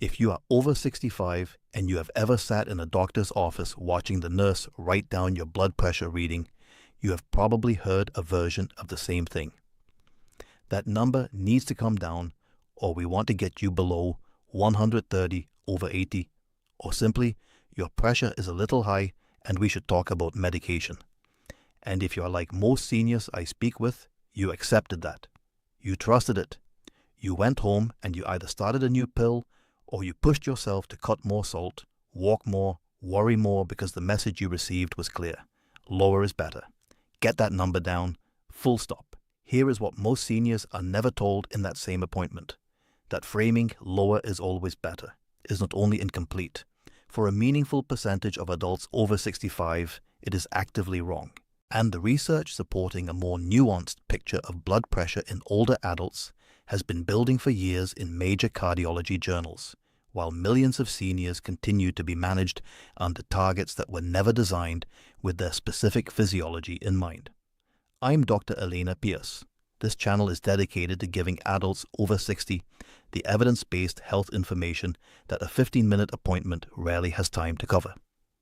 If you are over 65 and you have ever sat in a doctor's office watching the nurse write down your blood pressure reading, you have probably heard a version of the same thing. That number needs to come down, or we want to get you below 130/80, or simply, your pressure is a little high and we should talk about medication. And if you are like most seniors I speak with, you accepted that. You trusted it. You went home and you either started a new pill or you pushed yourself to cut more salt, walk more, worry more because the message you received was clear. Lower is better. Get that number down. Full stop. Here is what most seniors are never told in that same appointment. That framing lower is always better is not only incomplete. For a meaningful percentage of adults over 65, it is actively wrong. And the research supporting a more nuanced picture of blood pressure in older adults has been building for years in major cardiology journals, while millions of seniors continue to be managed under targets that were never designed with their specific physiology in mind. I'm Dr. Elena Pierce. This channel is dedicated to giving adults over 60 the evidence-based health information that a 15-minute appointment rarely has time to cover.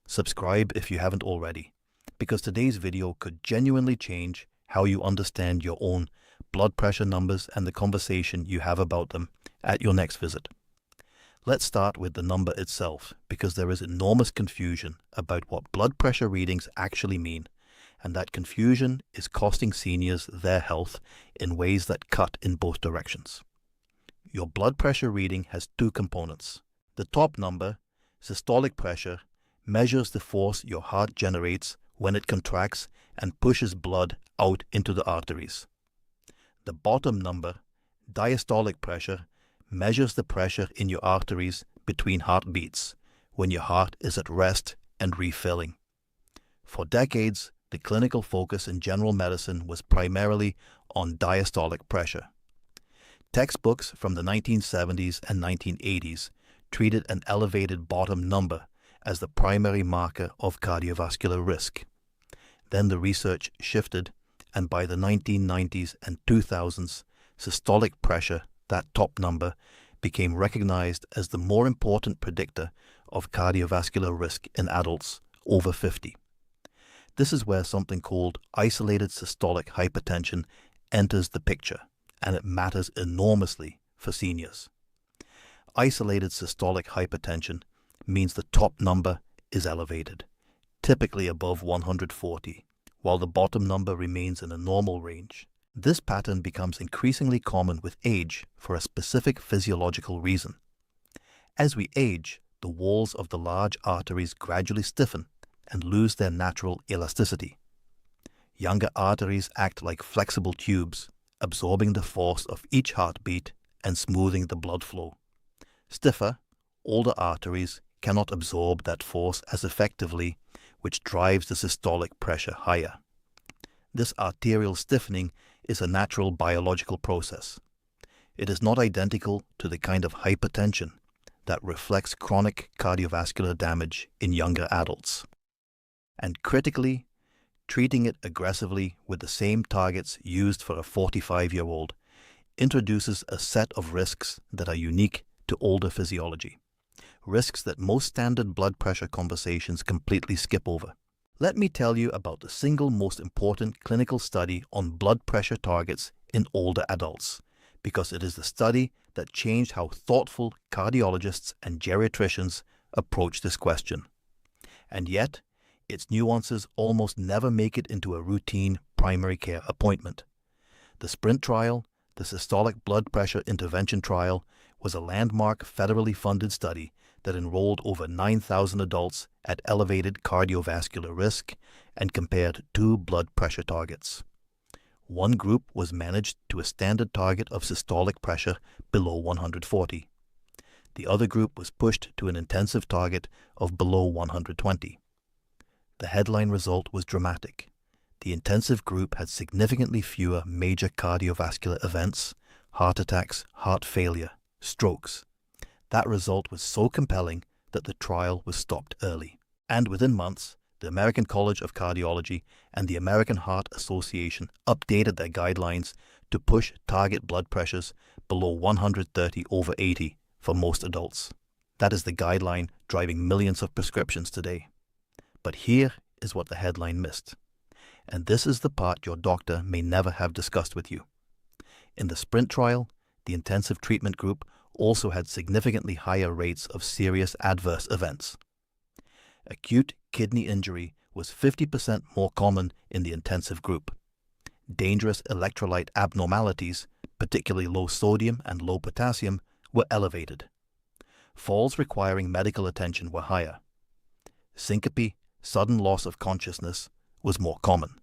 Subscribe if you haven't already, because today's video could genuinely change how you understand your own blood pressure numbers and the conversation you have about them at your next visit. Let's start with the number itself, because there is enormous confusion about what blood pressure readings actually mean, and that confusion is costing seniors their health in ways that cut in both directions. Your blood pressure reading has two components. The top number, systolic pressure, measures the force your heart generates when it contracts and pushes blood out into the arteries. The bottom number, diastolic pressure, measures the pressure in your arteries between heartbeats when your heart is at rest and refilling. For decades, the clinical focus in general medicine was primarily on diastolic pressure. Textbooks from the 1970s and 1980s treated an elevated bottom number as the primary marker of cardiovascular risk. Then the research shifted, and by the 1990s and 2000s, systolic pressure, that top number, became recognized as the more important predictor of cardiovascular risk in adults over 50. This is where something called isolated systolic hypertension enters the picture, and it matters enormously for seniors. Isolated systolic hypertension means the top number is elevated, typically above 140, while the bottom number remains in a normal range. This pattern becomes increasingly common with age for a specific physiological reason. As we age, the walls of the large arteries gradually stiffen and lose their natural elasticity. Younger arteries act like flexible tubes, absorbing the force of each heartbeat and smoothing the blood flow. Stiffer, older arteries cannot absorb that force as effectively, which drives the systolic pressure higher. This arterial stiffening is a natural biological process. It is not identical to the kind of hypertension that reflects chronic cardiovascular damage in younger adults. And critically, treating it aggressively with the same targets used for a 45-year-old introduces a set of risks that are unique to older physiology, risks that most standard blood pressure conversations completely skip over. Let me tell you about the single most important clinical study on blood pressure targets in older adults, because it is the study that changed how thoughtful cardiologists and geriatricians approach this question. And yet, its nuances almost never make it into a routine primary care appointment. The SPRINT trial, the Systolic Blood Pressure Intervention Trial, was a landmark federally funded study that enrolled over 9,000 adults at elevated cardiovascular risk and compared two blood pressure targets. One group was managed to a standard target of systolic pressure below 140. The other group was pushed to an intensive target of below 120. The headline result was dramatic. The intensive group had significantly fewer major cardiovascular events, heart attacks, heart failure, strokes. That result was so compelling that the trial was stopped early. And within months, the American College of Cardiology and the American Heart Association updated their guidelines to push target blood pressures below 130/80 for most adults. That is the guideline driving millions of prescriptions today. But here is what the headline missed. And this is the part your doctor may never have discussed with you. In the SPRINT trial, the intensive treatment group also had significantly higher rates of serious adverse events. Acute kidney injury was 50% more common in the intensive group. Dangerous electrolyte abnormalities, particularly low sodium and low potassium, were elevated. Falls requiring medical attention were higher. Syncope, sudden loss of consciousness, was more common.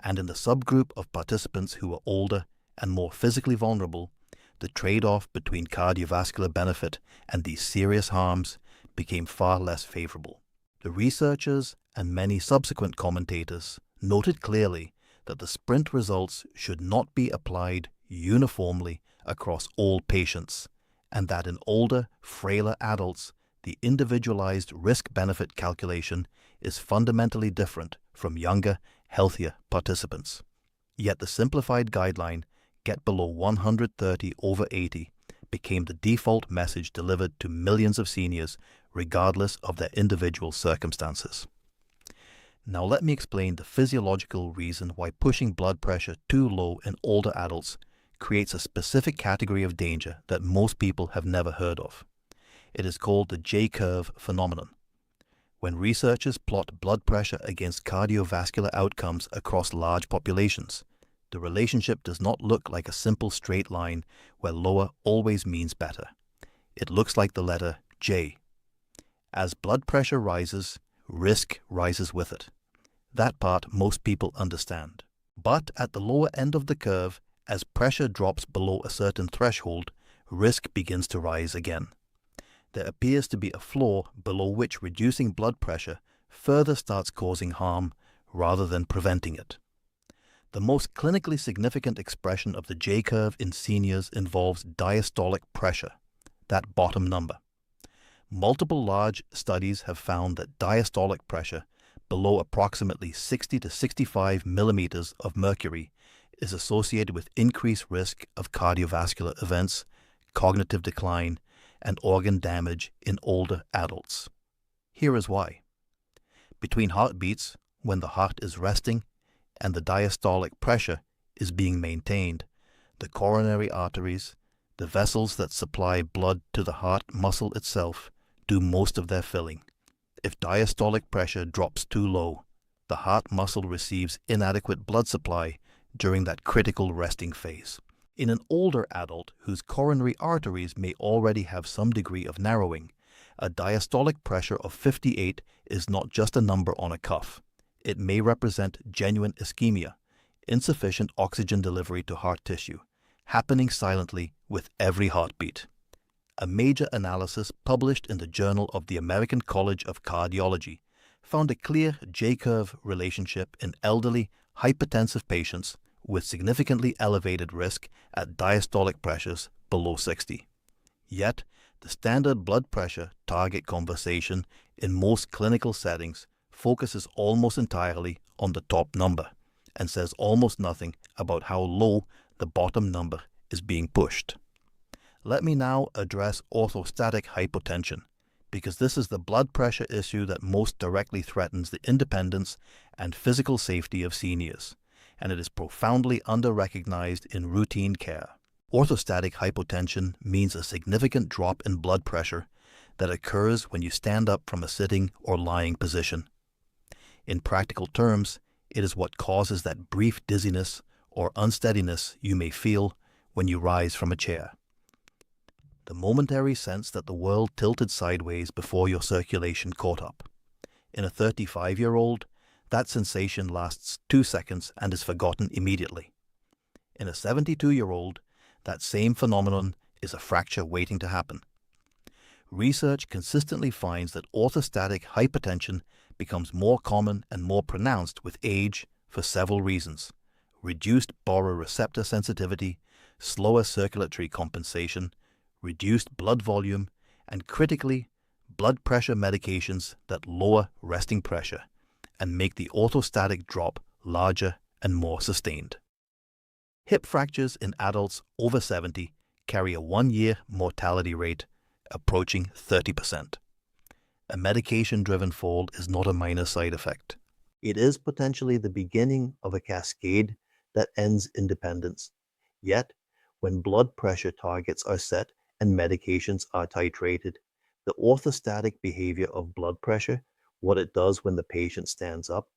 And in the subgroup of participants who were older and more physically vulnerable, the trade-off between cardiovascular benefit and these serious harms became far less favorable. The researchers and many subsequent commentators noted clearly that the SPRINT results should not be applied uniformly across all patients, and that in older, frailer adults, the individualized risk-benefit calculation is fundamentally different from younger, healthier participants. Yet the simplified guideline, get below 130/80, became the default message delivered to millions of seniors regardless of their individual circumstances. Now let me explain the physiological reason why pushing blood pressure too low in older adults creates a specific category of danger that most people have never heard of. It is called the J-curve phenomenon. When researchers plot blood pressure against cardiovascular outcomes across large populations, the relationship does not look like a simple straight line where lower always means better. It looks like the letter J. As blood pressure rises, risk rises with it. That part most people understand. But at the lower end of the curve, as pressure drops below a certain threshold, risk begins to rise again. There appears to be a floor below which reducing blood pressure further starts causing harm rather than preventing it. The most clinically significant expression of the J-curve in seniors involves diastolic pressure, that bottom number. Multiple large studies have found that diastolic pressure below approximately 60 to 65 millimeters of mercury is associated with increased risk of cardiovascular events, cognitive decline, and organ damage in older adults. Here is why. Between heartbeats, when the heart is resting and the diastolic pressure is being maintained, the coronary arteries, the vessels that supply blood to the heart muscle itself, do most of their filling. If diastolic pressure drops too low, the heart muscle receives inadequate blood supply during that critical resting phase. In an older adult whose coronary arteries may already have some degree of narrowing, a diastolic pressure of 58 is not just a number on a cuff. It may represent genuine ischemia, insufficient oxygen delivery to heart tissue, happening silently with every heartbeat. A major analysis published in the Journal of the American College of Cardiology found a clear J-curve relationship in elderly, hypertensive patients with significantly elevated risk at diastolic pressures below 60. Yet, the standard blood pressure target conversation in most clinical settings focuses almost entirely on the top number and says almost nothing about how low the bottom number is being pushed. Let me now address orthostatic hypotension, because this is the blood pressure issue that most directly threatens the independence and physical safety of seniors, and it is profoundly under-recognized in routine care. Orthostatic hypotension means a significant drop in blood pressure that occurs when you stand up from a sitting or lying position. In practical terms, it is what causes that brief dizziness or unsteadiness you may feel when you rise from a chair. The momentary sense that the world tilted sideways before your circulation caught up. In a 35-year-old, that sensation lasts 2 seconds and is forgotten immediately. In a 72-year-old, that same phenomenon is a fracture waiting to happen. Research consistently finds that orthostatic hypertension becomes more common and more pronounced with age for several reasons: reduced baroreceptor sensitivity, slower circulatory compensation, reduced blood volume, and critically, blood pressure medications that lower resting pressure and make the orthostatic drop larger and more sustained. Hip fractures in adults over 70 carry a 1-year mortality rate approaching 30%. A medication-driven fall is not a minor side effect. It is potentially the beginning of a cascade that ends in dependence. Yet, when blood pressure targets are set and medications are titrated, the orthostatic behavior of blood pressure, what it does when the patient stands up,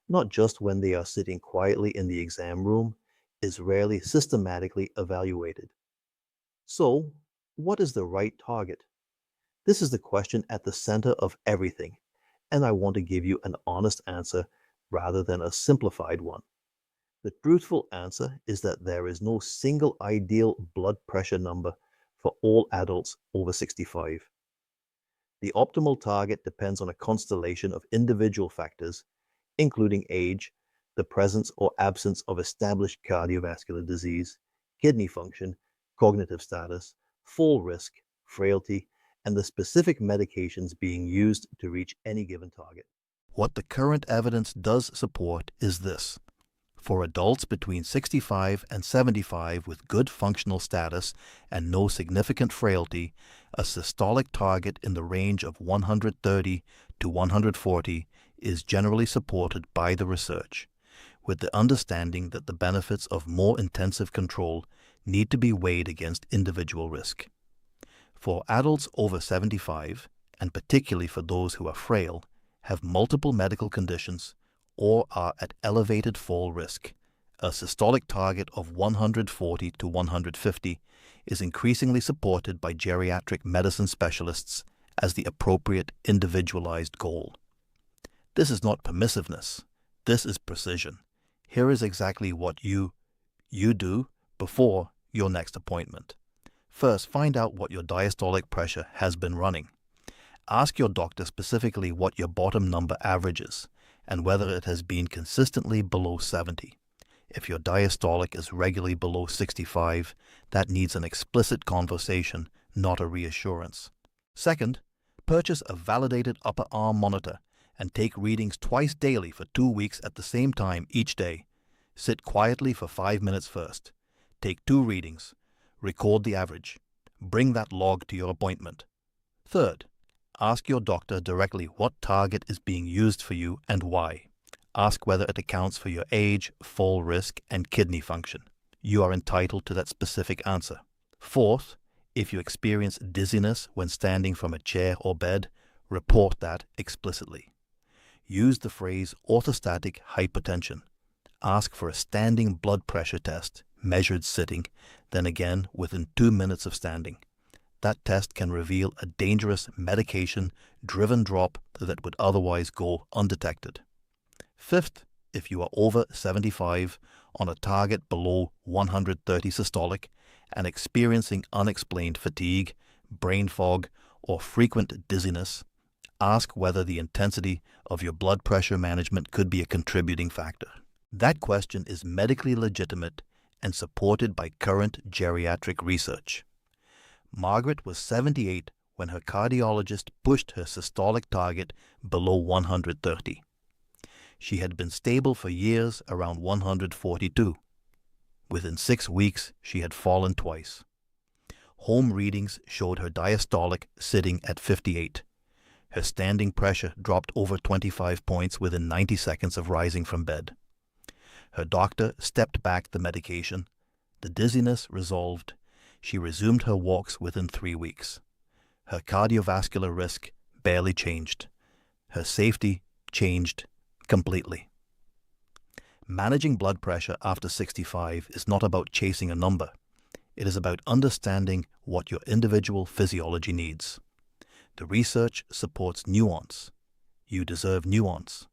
not just when they are sitting quietly in the exam room, is rarely systematically evaluated. So, what is the right target? This is the question at the center of everything, and I want to give you an honest answer rather than a simplified one. The truthful answer is that there is no single ideal blood pressure number for all adults over 65. The optimal target depends on a constellation of individual factors, including age, the presence or absence of established cardiovascular disease, kidney function, cognitive status, fall risk, frailty, and the specific medications being used to reach any given target. What the current evidence does support is this. For adults between 65 and 75 with good functional status and no significant frailty, a systolic target in the range of 130 to 140 is generally supported by the research, with the understanding that the benefits of more intensive control need to be weighed against individual risk. For adults over 75, and particularly for those who are frail, have multiple medical conditions, or are at elevated fall risk, a systolic target of 140 to 150 is increasingly supported by geriatric medicine specialists as the appropriate individualized goal. This is not permissiveness. This is precision. Here is exactly what you do before your next appointment. First, find out what your diastolic pressure has been running. Ask your doctor specifically what your bottom number averages and whether it has been consistently below 70. If your diastolic is regularly below 65, that needs an explicit conversation, not a reassurance. Second, purchase a validated upper arm monitor and take readings twice daily for 2 weeks at the same time each day. Sit quietly for 5 minutes first. Take 2 readings. Record the average. Bring that log to your appointment. Third, ask your doctor directly what target is being used for you and why. Ask whether it accounts for your age, fall risk, and kidney function. You are entitled to that specific answer. Fourth, if you experience dizziness when standing from a chair or bed, report that explicitly. Use the phrase orthostatic hypertension. Ask for a standing blood pressure test, measured sitting, then again within 2 minutes of standing. That test can reveal a dangerous medication-driven drop that would otherwise go undetected. Fifth, if you are over 75, on a target below 130 systolic, and experiencing unexplained fatigue, brain fog, or frequent dizziness, ask whether the intensity of your blood pressure management could be a contributing factor. That question is medically legitimate and supported by current geriatric research. Margaret was 78 when her cardiologist pushed her systolic target below 130. She had been stable for years around 142. Within 6 weeks, she had fallen twice. Home readings showed her diastolic sitting at 58. Her standing pressure dropped over 25 points within 90 seconds of rising from bed. Her doctor stepped back the medication. The dizziness resolved. She resumed her walks within 3 weeks. Her cardiovascular risk barely changed. Her safety changed completely. Managing blood pressure after 65 is not about chasing a number. It is about understanding what your individual physiology needs. The research supports nuance. You deserve nuance.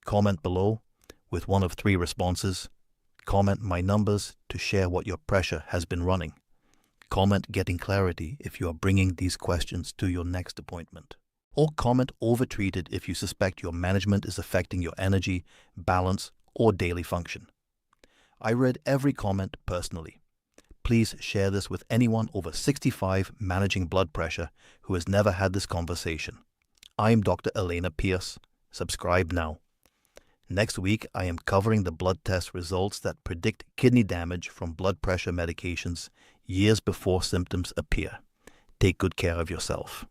Comment below with one of 3 responses. Comment my numbers to share what your pressure has been running. Comment getting clarity if you are bringing these questions to your next appointment. Or comment overtreated if you suspect your management is affecting your energy, balance, or daily function. I read every comment personally. Please share this with anyone over 65 managing blood pressure who has never had this conversation. I'm Dr. Elena Pierce. Subscribe now. Next week, I am covering the blood test results that predict kidney damage from blood pressure medications years before symptoms appear. take good care of yourself.